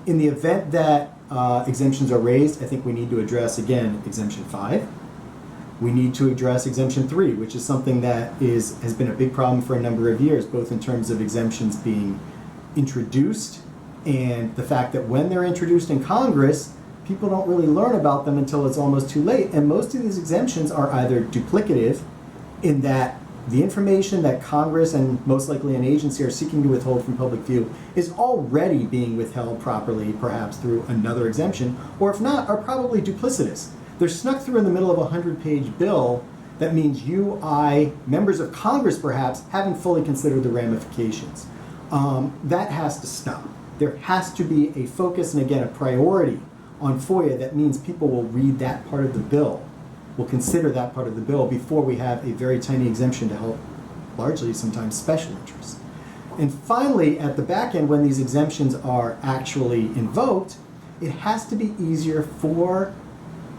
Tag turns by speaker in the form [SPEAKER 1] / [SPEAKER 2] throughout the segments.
[SPEAKER 1] In the event that exemptions are raised, I think we need to address, again, Exemption 5. We need to address Exemption 3, which is something that has been a big problem for a number of years, both in terms of exemptions being introduced and the fact that when they're introduced in Congress, people don't really learn about them until it's almost too late. And most of these exemptions are either duplicative in that the information that Congress and most likely an agency are seeking to withhold from public view is already being withheld properly, perhaps through another exemption, or if not, are probably duplicitous. They're snuck through in the middle of a 100-page bill. That means you, I, members of Congress perhaps, haven't fully considered the ramifications. That has to stop. There has to be a focus and, again, a priority on FOIA. That means people will read that part of the bill, will consider that part of the bill before we have a very tiny exemption to help largely sometimes special interests. And finally, at the back end, when these exemptions are actually invoked, it has to be easier for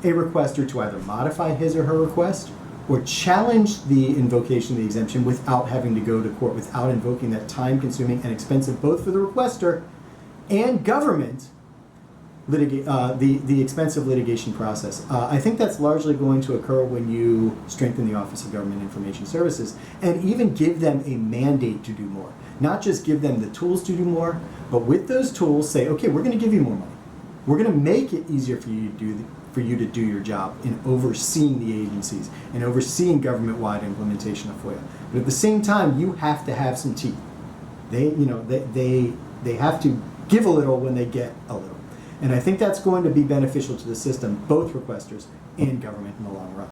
[SPEAKER 1] a requester to either modify his or her request or challenge the invocation of the exemption without having to go to court, without invoking that time-consuming and expensive, both for the requester and government, the expensive litigation process. I think that's largely going to occur when you strengthen the Office of Government Information Services and even give them a mandate to do more. Not just give them the tools to do more, but with those tools say, okay, we're going to give you more money. We're going to make it easier for you to do your job in overseeing the agencies and overseeing government-wide implementation of FOIA. But at the same time, you have to have some teeth. They have to give a little when they get a little. And I think that's going to be beneficial to the system, both requesters and government in the long run.